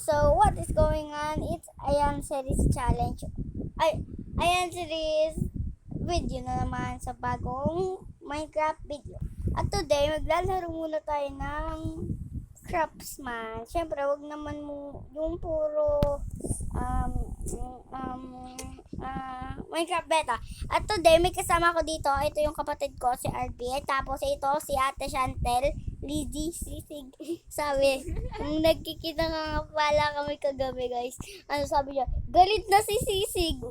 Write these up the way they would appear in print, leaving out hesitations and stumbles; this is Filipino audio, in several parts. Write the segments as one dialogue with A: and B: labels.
A: so what is going on? It's Ayan Series Challenge. Ayan Series video na naman sa bagong Minecraft video. At today, maglalaro muna tayo ng Craftsman. Siyempre, wag naman mo yung puro Minecraft beta. At today, may kasama ko dito. Ito yung kapatid ko, si RB. Tapos ito, si Ate Chantel, Lizzie, Sisig. Sabi, nung nagkikita nga pala kami kagabi, guys. Ano sabi niya? Galit na si Sisig.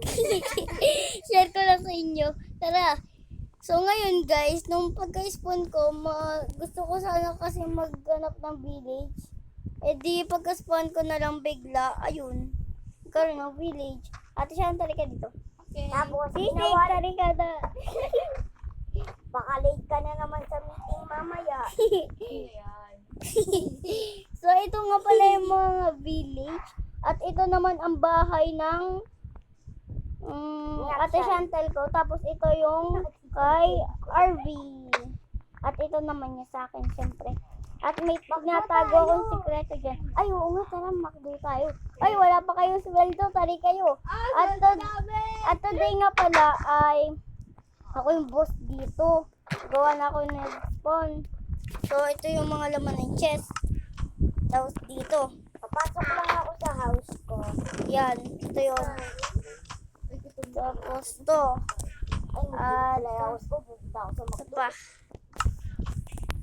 A: Share ko lang sa inyo. Tara. So ngayon, guys, nung pagka-spawn ko, gusto ko sana kasi magganap ng village. Eh di, pagka-spawn ko na lang bigla, ayun, karoon ng village. Ate Chantel, ka dito.
B: Okay.
A: Tapos, Sisig, tari ka na. Baka late ka na naman sa meeting mamaya.
B: Ayan.
A: So, ito nga pala yung mga village. At ito naman ang bahay ng Ate Chantel ko. Tapos, ito yung kay RV. At ito naman yung sa akin, syempre. At may natago akong sikreto dyan. Ay, oo nga, tara, makdo tayo. Ay, wala pa kayong sweldo, tari kayo. At today nga pala ay ako yung boss dito. Gawa na ako nag-spawn. So, ito yung mga laman ng chest. Tapos dito. Papasok lang ako sa house ko. Yan. Ito yun. Tapos to. Ay, house ko. Pupunta ako sa McDo.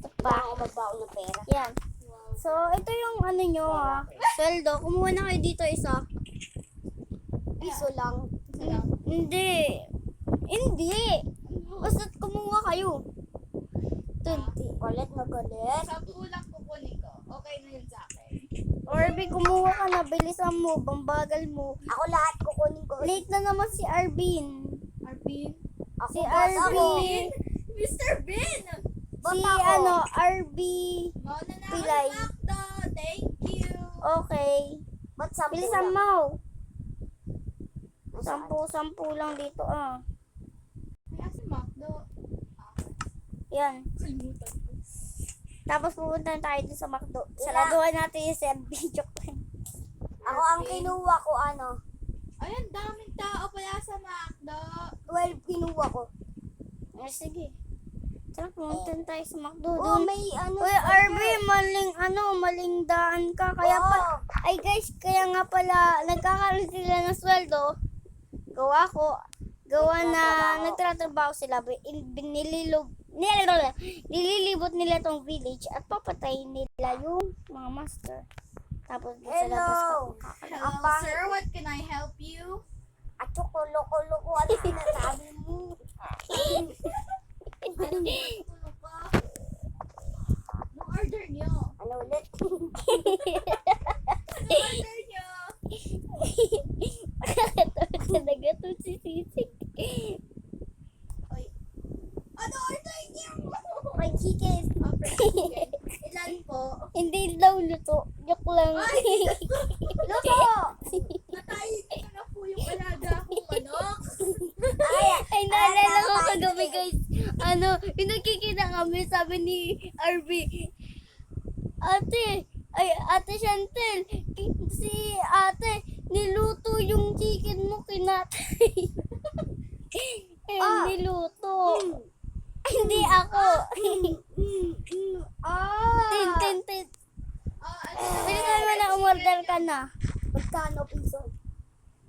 A: Ito pa. Ako magbaon ng pera. Yan. So, ito yung ano nyo sweldo. Kumuha na kayo dito isa. Piso lang. Hindi. Basta kumuha kayo. 20. Galit na galit.
B: 10 lang kukunin ko. Okay na yun sa akin.
A: Orby, kumuha ka na. Bilisan mo. Bambagal mo. Ako lahat kukunin ko. Late na naman si Arvin.
B: Arvin?
A: Si Arvin.
B: Mr. Bin!
A: Si RB.
B: Mauna na ako
A: Pilay.
B: sa McDo. Thank you.
A: Okay. Bilisan mo. 10 lang dito
B: May asa McDo.
A: Yan.
B: Kalimutan ko.
A: Tapos pupunta na tayo dun sa McDo. Saraduhan natin yung service. Joke lang. Ako ang kinuha ko
B: Ayan, daming tao pala sa McDo.
A: 12 kinuha ko. Sige. Tara, pumunta na tayo sa McDo. Doon.
C: may
A: Uy, RB, maling daan ka. Kaya pa, ay guys, kaya nga pala, nagkakaroon sila ng sweldo. Gawa na, nagtatrabaho sila. Nililibot nila tong village at papatayin nila yung mga master. Tapos doon sa labas ka.
B: Hello, sir. What can I help you?
A: At kulo-kulo, ano sinasabi mo?
B: Tulog ka. Anong order niyo?
A: Ano ulit?
B: Anong order niyo?
A: Nagato si Sisig.
B: Oy. Ano order niyo?
A: May chicken.
B: Okay. Ilan po?
A: Hindi daw luto. Joke lang. Luto!
B: Natay ko na po yung alaga kong manok.
A: Ay, naalala ko kagabi, guys. Yung nagkikita kami, sabi ni RB, Ate Chantel, si ate, niluto yung chicken mo kinatay. Niluto. Hindi ako. Tin. Pwede naman na umorder ka na. Magkano piso?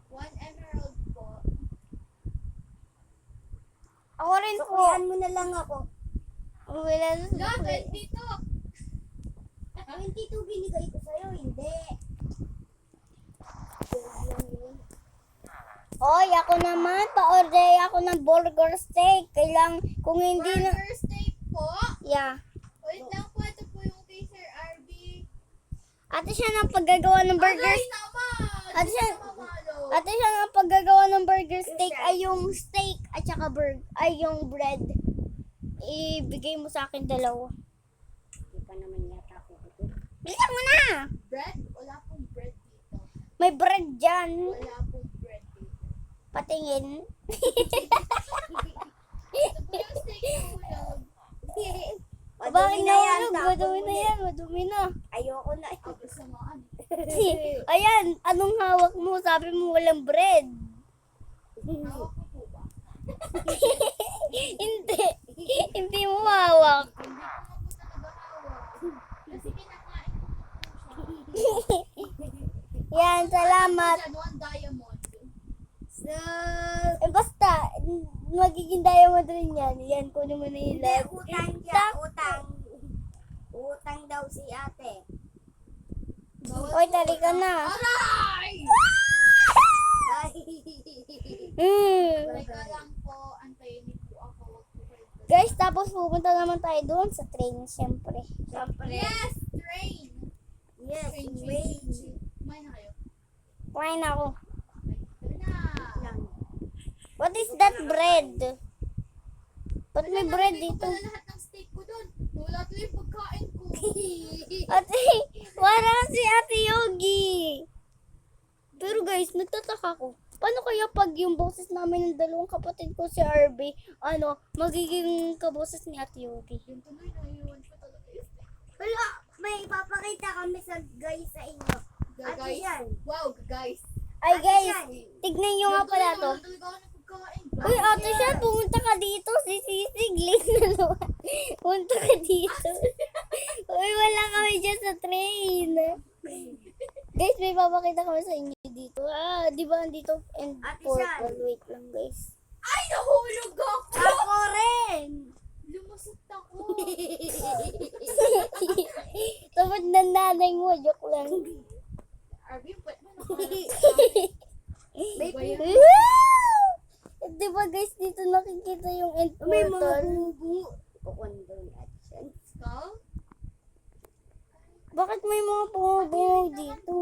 B: 1 emerald po.
A: Ako rin po.
C: mo na lang ako.
A: Wala na
B: Ga, 22.
C: 22 binigay ko sa'yo, hindi.
A: Oy, ako naman, pa-order ako ng burger steak. Kung hindi na...
B: Burger steak po.
A: Yeah.
B: Wait lang po, ito po yung kay Sir RB.
A: Ate siya ng paggagawa ng burger
B: Agay naman!
A: Ate siya,
B: Mamalo.
A: ate siya ng paggagawa ng burger steak ay yung steak at saka yung bread. Ibigay mo sa akin dalawa.
C: Hindi pa naman yata ako ito.
A: Bilisan mo na!
B: Bread? Wala pong bread dito.
A: May bread dyan.
B: Wala pong bread dito.
A: Patingin.
B: Ito po yung steak na ulog.
A: Bakit nahulog? Madumi na yan. Madumi na.
C: Ayoko na.
B: Tapos sa mga ano.
A: Ayan, anong hawak mo? Sabi mo walang bread.
B: Hawak ko po ba?
A: Hindi. Hindi mo hawak.
B: Hindi ko nga po talaga hawak. Kasi kinakain ko po siya.
A: Yan, salamat.
B: Ano ang diamond?
C: So,
A: Basta, magiging diamond rin yan. Yan, kunin mo na yung
C: hindi,
A: love.
C: utang siya, utang. Utang daw si ate.
A: Oy, tali ka na.
B: Aray!
C: Ay.
B: Teka lang po, antayin niyo po ako. Wag po kayo.
A: Guys, tapos pupunta naman tayo doon sa train, syempre.
C: Siyempre.
B: Yes! Train!
C: Yes,
B: Train, train,
C: wait.
B: train, train. Kumain na kayo?
A: Kumain ako.
B: Okay, tara na!
C: Lang.
A: What is that bread? Ba't may bread
B: Nilagay ko
A: dito?
B: pala lahat ng steak ko doon. Wala tuloy yung pagkain ko.
A: Ate, wala si Ate Yogi. Pero guys, nagtataka ko. Paano kaya pag yung boses namin ng dalawang kapatid ko si RB, magiging kaboses ni Ate Yogi?
B: Yung tuloy na yun ko talaga yung steak.
C: Wala, may papakita kami sa guys sa inyo. Ate
B: Guys,
C: yan.
B: wow guys.
A: Ay
C: Ate
A: guys,
C: yan.
A: tignan nyo nga pala to.
B: Wala talaga ako ng pagkain.
A: Uy, Ate siya, pumunta ka dito. Si Sisig, late na naman. Pumunta ka dito. Uy, wala kami dyan sa train. Guys, may papakita kami sa inyo dito. Di ba andito and
C: Ate
A: purple?
C: Shan.
A: Wait lang, guys.
B: Ay, nahulog ako!
C: Ako rin!
B: Lumusot ako.
A: Tapos nanay mo, joke lang.
B: Arvin, pwede mo nakarap.
C: May
B: Ba yan?
A: Di ba guys, dito nakikita yung end
C: May mga
A: portal?
C: bungo-bungo. Kukundo ni Ate Shan.
B: Skull?
A: Bakit may mga bungo dito?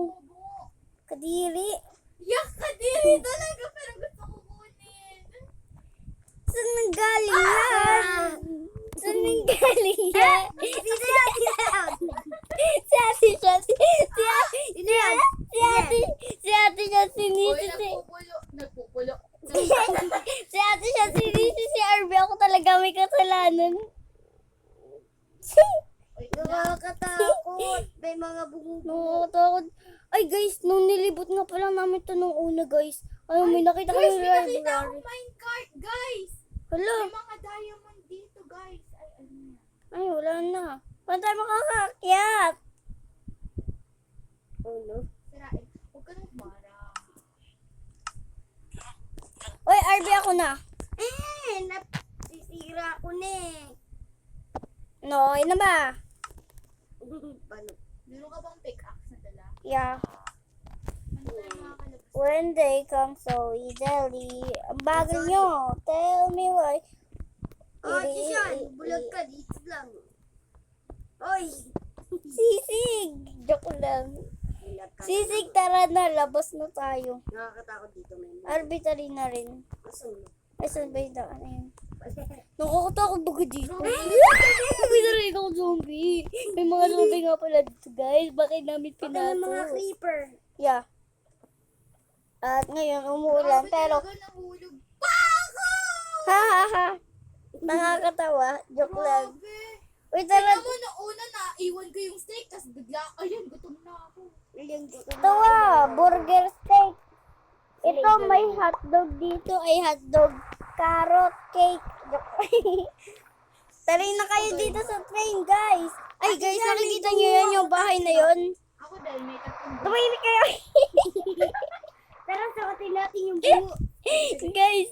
A: Kadiri.
B: Yak ka din talaga, pero gusto ko kunin.
A: Saan nanggaling yan? Saan nanggaling yan?
C: Dito yan, dito yan.
A: Si ate siya, si
C: Dito yan.
A: ate siya,
B: Uy,
A: sinisi
B: nagpupulo.
A: si ate siya, sinisi si RB. Ako talaga may kasalanan.
B: Wait na.
C: Nakakatakot. May mga bungo-bungo.
A: Nakakatakot. Ay guys, nung nilibot nga pala namin ito nung una guys. Ay, may nakita
B: Guys,
A: kami
B: may nakita
A: library.
B: akong minecart, guys.
A: Hala,
B: May mga diamond dito, guys. Ay, ano yan?
A: ay wala na. Paano tayo makakakyat?
C: Oh no.
B: Sirain. Huwag ka nang humarang.
A: Oy, RB ako na.
C: Nasisira ko na eh.
A: No, yun na ba?
C: Paano?
B: Meron ka bang pickaxe na dala?
A: Yeah.
B: Ano tayo makakalabas?
A: When they come so easily. Ang bagal nyo. Tell me why.
C: Oh, Ate Shan, bulag ka dito lang. Oy!
A: Sisig! Joke lang.
C: Bulag ka.
A: Sisig, tara na. Labas na tayo.
C: Nakakatakot dito, men.
A: Arbitrary na rin.
C: Asan mo?
A: Ay, saan ba yung daan na yun? Nakakatakot ba ka dito? May narinig ako zombie. May mga zombie nga pala dito, guys. Bakit namin
C: Pati ng mga
A: pinato?
C: creeper.
A: Yeah. At ngayon, umuulan.
B: Grabe
A: Pero,
B: talaga nahulog pa ako!
A: ha ha ha. Nakakatawa. Joke lang.
B: Grabe.
A: Uy,
B: Tignan
A: tara.
B: mo, nauna na, iwan ko yung steak, tapos bigla, ayun, gutom na ako.
A: Tawa, burger steak. Ito, may hotdog dito. Ay, hotdog. Carrot cake. Taray na kayo dito sa train, guys. Ay, guys, nakikita nyo yan yung bahay na yon.
B: Ako dahil may tatlong
A: Tumahimik kayo.
C: Tara, sakotin natin yung bungo.
A: Guys,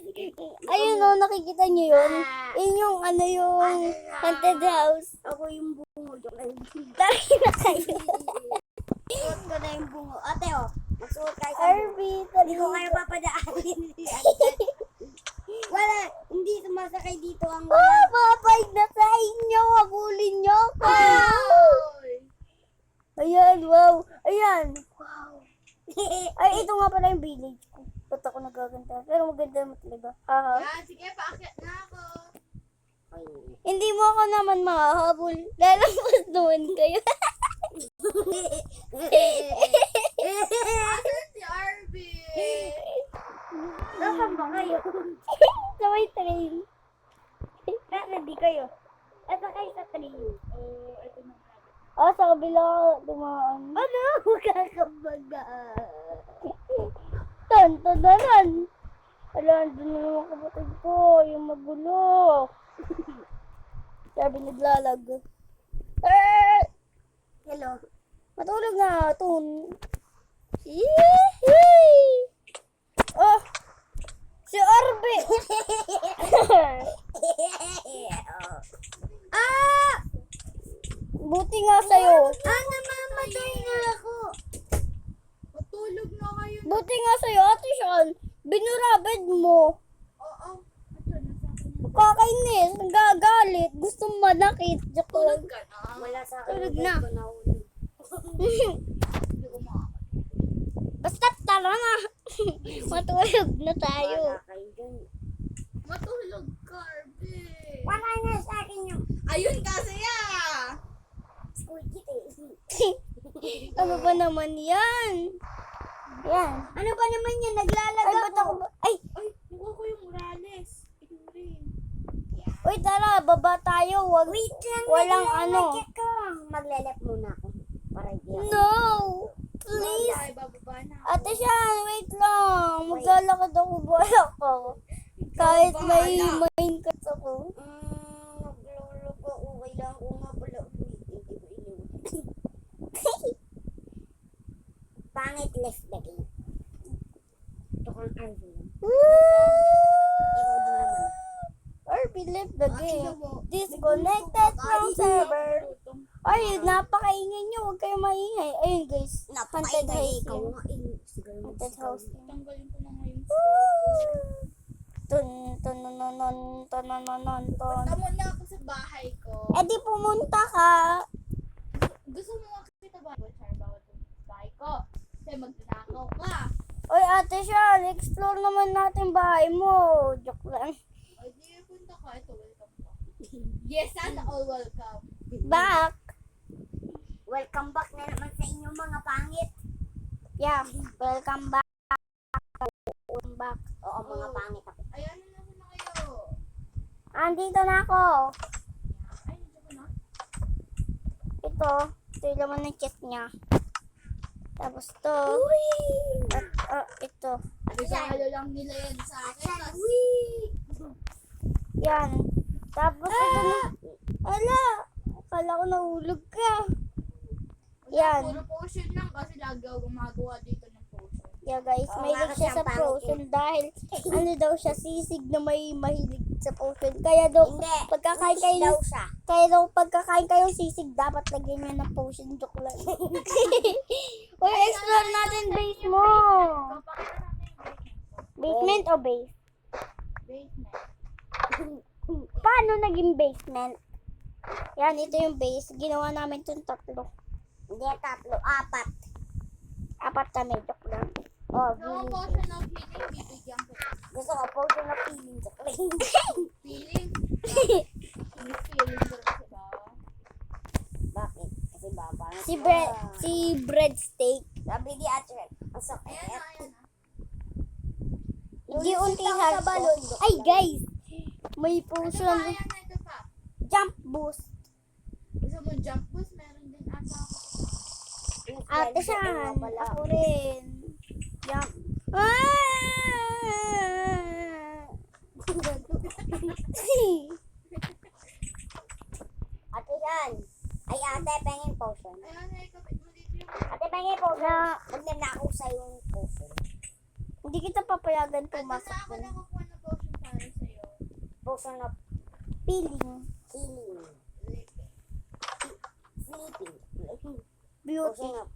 A: ayun o, nakikita nyo yun. Yun yung, yung haunted house.
C: Ako yung bungo. Joke lang.
A: Taray na kayo.
C: Suot ko na yung bungo. Ate, oh. Masuot kayo sa bungo.
A: Arby,
C: Hindi ko kayo papadaanin. Wala. Hindi sumasakay dito ang wala.
A: Papayag na sa inyo. Habulin nyo ako.
B: Oy!
A: Ayan, wow. Ayan. Wow. Ay, ito nga pala yung village ko. Ba't ako nagaganda? Pero maganda mo talaga. Haha.
B: Yan, sige, paakyat na ako.
A: Hindi mo ako naman mahahabol. Lalabas naman kayo.
B: Asan si Arby?
C: Nasaan ba kayo?
A: Sa may train.
C: Nasa di kayo. Asa kayo sa train.
B: Oh, ito na nga.
A: Sa kabila dumaan.
C: Ano? Kakabaga.
A: Tan. Ala, andun na naman kapatid ko. Yung magulo. Sabi naglalag.
C: Hello.
A: Matulog na. Tun. Yee! Oh! Si Arby!
C: Ah!
A: Buti nga sa'yo.
C: Namamatay na ako.
B: Matulog na kayo.
A: Buti nga sa'yo, Ate Sean. Binurabad mo.
B: Oo. Ito, nasa akin yan.
A: Kakainis. Nagagalit. Gusto manakit. Joke
B: Tulog
A: lang.
B: ka na.
C: Wala sa akin.
A: Tulog na.
C: Ko nahulog.
B: Hindi ko makakalimutan.
A: Basta tara na. Matulog na tayo.
C: Wala kayo dyan.
B: Matulog ka, Arby.
C: Wala na sa akin yung
B: Ayun kasi
C: squidgy
A: Ano ba naman yan? Yan.
C: Ano ba naman yan? Naglalaga
A: Ay, ba't ako ba? Ay!
B: Ay, nakuha ko yung Morales. Ito rin.
A: Uy, tara. Baba tayo. Wag,
C: Wait lang.
A: walang ano.
C: Ko. Maglelep muna ako. Para hindi ako.
A: No! Please.
B: Ay, bababa na ako.
A: Ate Sean, wait lang. Maglalakad ako. Bala ko. Kahit may Minecraft ako.
C: Naglolo ko. Okay lang ko nga pala. Hindi ko iniwan. Pangit left the game. Ito kang Arvin. Ikaw din naman.
A: Arby left the game.
B: Tingnan mo.
A: Disconnected from server. Ay, napakaingay nyo. Huwag kayo maingay. Ayun guys. Haunted house
C: Ikaw
A: yun.
C: nga. Siguro mo.
A: Haunted house yun.
B: Tanggalin ko na ngayon.
A: Ton.
B: Punta muna ako sa bahay ko.
A: Eh di pumunta ka.
B: Gusto mo makakita ba? Char, bawat yung bahay ko. Kasi magnanakaw ka.
A: Oy, Ate Sean, explore naman natin bahay mo. Joke lang.
B: O, di punta ka. Ito, welcome ka. Yes, and all welcome.
A: Back.
C: Welcome back na naman sa inyong mga pangit.
A: Yeah, welcome back. Welcome back.
C: Oo, mga pangit ako.
B: Ayan na naman na kayo.
A: Andito na ako.
B: Ay, nandiyan ko na.
A: Ito yung laman ng chest niya. Tapos to. At ito.
B: Regalo lang nila yan sa akin. Tas,
A: Yan. Tapos ito na. Ala, akala ko nahulog ka. Yan.
B: Puro potion lang kasi lagi ako gumagawa dito ng potion.
A: Yeah guys,
C: Oo,
A: mahilig
C: nga,
A: siya
C: kasi
A: sa
C: ang pangit
A: potion dahil ano daw siya, sisig na may mahilig sa potion. Kaya daw,
C: Hindi.
A: pagkakain
C: Daw
A: kayo,
C: siya.
A: kaya daw pagkakain kayo sisig, dapat lagyan niya ng potion. Joke lang. Uy, explore natin base mo.
B: Papakita natin yung basement ko.
A: Basement o base?
B: Basement.
A: Paano naging basement? Yan, ito yung base. Ginawa namin itong tatlo.
C: Hindi, 3, 4.
A: Apat kami, joke lang.
C: Oh,
B: So, ang
C: feeling.
B: potion of healing, bibigyan ko.
C: Gusto ko, potion of feeling.
B: Feeling? Feeling ko kasi ba?
C: Bakit? Kasi baba.
A: Si breadsteak.
C: Sabi di ate, ang sakit.
B: Ayan na, ayan na.
A: Hindi
C: Lulusot
A: untihan
C: ako sa
A: ko.
C: balon.
A: Ay guys, may
B: Ito pa,
A: potion.
B: ayan na, ito pa.
A: Jump boost.
B: Gusto mo jump boost? Meron din ata ako.
A: Ate Sean, ako rin. Jump.
C: Ate yan. Ay ate, pengin potion.
B: Ayan na, ikapit mo dito yung...
C: Ate, pengin potion. Magnanakaw sa yung potion.
A: Hindi kita papayagan
B: Ito na
A: pumasok
B: ako
A: dun.
B: nakukuha ng potion para sa'yo.
C: Potion of
A: Feeling.
C: healing. Sleeping.
A: Beauty.
C: Potion of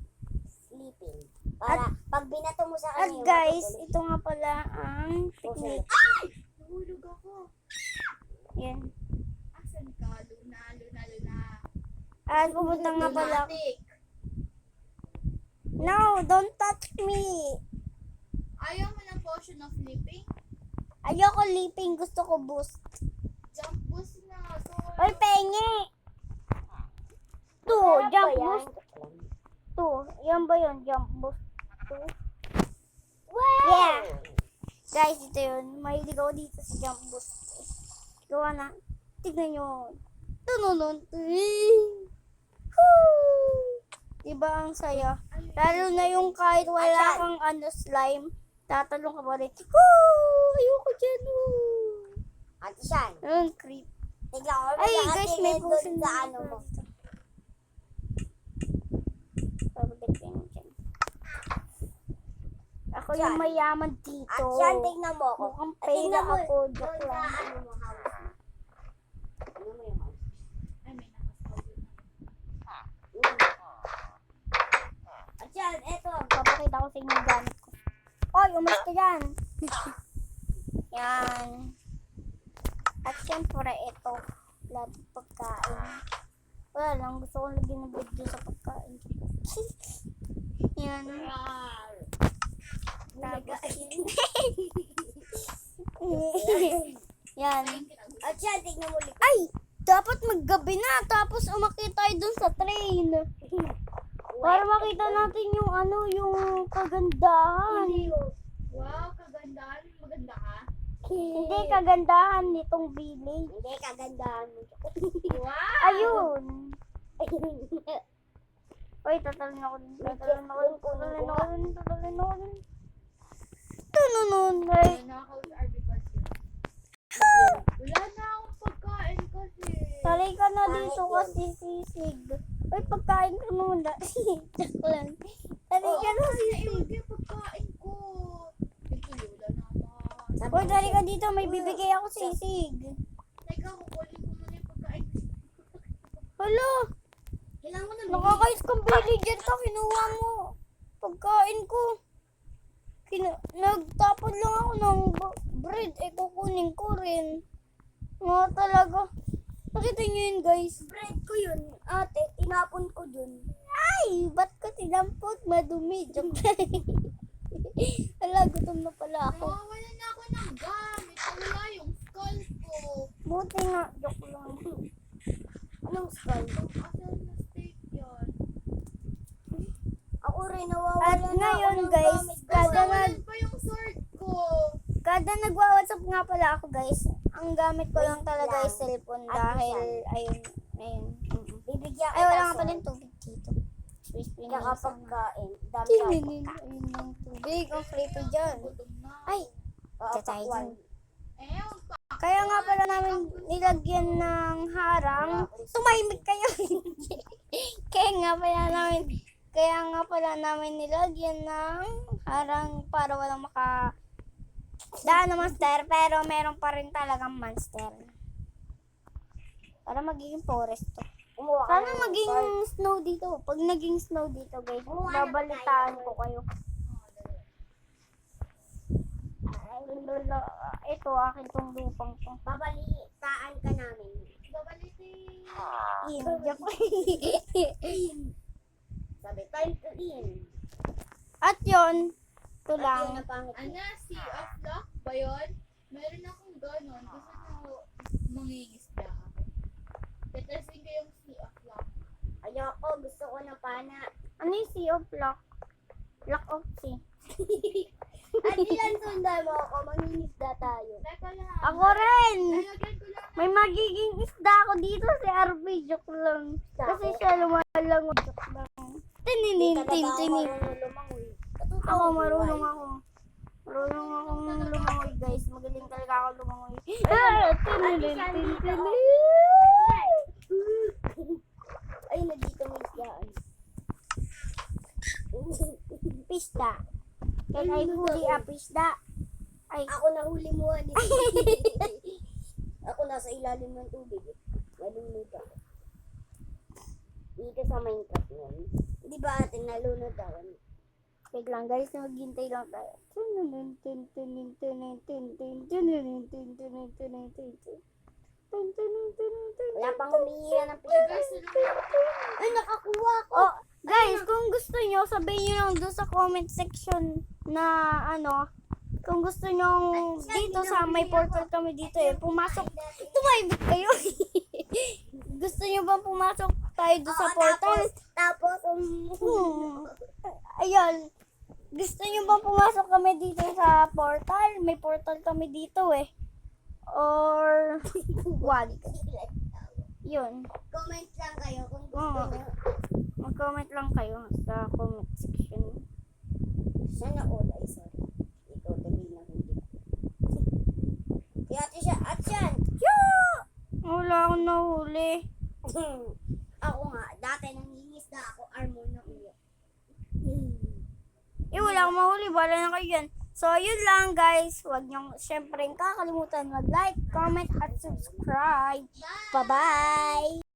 C: sleeping. Para pag binato mo sa
A: At
C: kanya,
A: guys,
C: matutulog.
A: ito nga pala ang
C: Potion
A: technique.
C: of
B: Nahulog ako.
A: Yan.
B: Asan ka? Luna.
A: At pumunta nga pala.
B: Lunatic.
A: No, don't touch me.
B: Ayaw mo ng potion of sleeping?
A: Ayoko leaping, gusto ko boost.
B: Jump boost na. So,
A: Oy, pengi! Two,
C: Sarap
A: jump
C: ba yan?
A: boost. Two. Yan ba yun? Jump boost. Two. Yeah! Guys, ito yun. Mahilig ako dito sa jump boost. Gawa na. Tignan nyo. Tununon. Woo! Diba ang saya? Lalo na yung kahit wala kang slime, tatalong ka pa rin. Woo! Ayoko dyan. Woo!
C: Ate Shan,
A: Ang creep.
C: tignan ko
A: Ay, guys, may puso
C: sa ano mo.
A: Ako yung mayaman dito.
C: Ate Shan, tignan mo ako.
A: Mukhang
C: At
A: pera
C: tignan mo,
A: ako.
C: doon
A: Joke
C: sa
A: lang.
C: ano mo, house. Ano mo yung house?
B: Ay, may nakasabi na.
C: Ate Shan, eto.
A: Papakita ko sa inyo yung gamit ko. Oy, umalis ka dyan. Yan. At syempre, ito. Lahat ng pagkain. Wala lang, gusto ko lagyan ng video sa pagkain. Yan. Tapos, yan.
C: Ate Shan, tignan mo ulit.
A: Ay! Dapat maggabi na, tapos umakit tayo dun sa train. Para makita natin yung yung kagandahan.
B: Wow, kagandahan. Maganda ka.
A: Hindi kagandahan nitong village.
C: Hindi, kagandahan mo.
B: Wow!
A: Ayun. Uy, tatalin ako din. Tatalin ako din. Tununun. Ay.
B: Wala na ako sa RB Pads yun. Wala na akong pagkain kasi.
A: Salay ka na dito kasi sisig. Uy, pagkain ka muna. Joke lang. Salay ka na sisig.
B: Naiwan ko yung pagkain ko. Ito, wala na ako.
A: Uy, dali ka dito. May bibigay ako sisig.
B: Teka, kukunin ko muna yung pagkain.
A: Hala,
C: Kailangan mo na.
A: nakakais kang villager ka. Kinuha mo. Pagkain ko. Nagtapon lang ako ng bread. Kukunin ko rin. Nga talaga. Nakita niyo yun, guys.
C: Bread ko yun, ate. Tinapon ko dun.
A: Ay, ba't ko tinampot? Madumi. Joke lang. Hala, gutom na pala ako.
B: Nawawalan na ako ng gamit. Wala yung skull ko.
A: Buti nga. Joke lang.
C: Anong skull?
B: Asal na steak yun.
C: Ako rin nawawalan
A: At ngayon, guys,
B: Nawawalan pa yung sword ko.
A: kada nagwa-WhatsApp nga pala ako, guys, ang gamit ko lang talaga is cellphone dahil, ayun.
C: Bibigyan
A: Ay, wala nga pala yung tubig dito. Space pin
C: Kaya
A: lang
C: kapag
A: sana.
C: kain, dami
A: Tininin, ayun yung tubig. Ang creepy dyan.
B: Gutom na.
A: Ay,
C: kakapakwan.
B: Ewan pa.
A: kaya nga pala namin nilagyan ng harang. Tumahimik kayo. Kaya nga pala namin nilagyan ng harang para walang daan ng monster, pero meron pa rin talagang monster. Para magiging forest to.
C: Kumuha ka
A: Sana
C: ng
A: maging
C: sword.
A: snow dito. Pag naging snow dito, guys, babalitaan ko kayo. Ito, akin tong lupang to.
C: Babalitaan ka namin.
B: Babalitin.
C: Sabi, time to in.
A: At yon, ito
C: At yun
A: lang.
C: na pangit.
B: Ana, Sea of Luck ba yun? Meron akong ganon. Gusto nyo mangingisda ako. Tetasin ko yung Sea of Luck.
C: Ayoko, gusto ko na pana.
A: Ano yung Sea of Luck? Luck of Sea.
C: At ilan sundan mo ako, mangingisda tayo.
B: Teka lang.
A: Ako rin!
B: Lalagyan ko lang.
A: May magiging isda ako dito si RB. Joke lang. Kasi siya lumalango. Joke lang. Tininin, tinin. Ako, marunong ako. Marunong akong lumangoy, guys. Magaling talaga ako lumangoy. Tininin, tininin.
C: Ay, nandito may isdaan.
A: Pista. Can I huli a pista? Ay,
C: Ako nahuli mo, ano. Ako nasa ilalim ng tubig. Nalunod ako. Dito sa Minecraft nun. Di ba ating nalunod ako?
A: wait lang guys, maghintay lang tayo.
C: Wala pang humihiya ng piligas. Ay, nakakuha ko.
A: Oh, guys, kung gusto nyo, sabihin nyo lang doon sa comment section na kung gusto nyo dito sa may portal kami dito pumasok. Tumahimik kayo. Gusto nyo bang pumasok tayo doon sa portal?
C: Tapos,
A: Ayun. Gusto nyo bang pumasok kami dito sa portal? May portal kami dito Or wag. Yun.
C: Comment lang kayo kung gusto
A: Oo.
C: nyo.
A: Mag-comment lang kayo sa comment section.
C: Sana all ay sorry. Ikaw dali na hindi. Kaya ate siya, at yan.
A: Wala akong nahuli.
C: Ako nga, dati nangingisda ako, armor na ulo.
A: Wala akong mahuli. Bala na kayo yan. So, yun lang guys. Huwag niyong syempre kakalimutan mag-like, comment, at subscribe. Bye-bye!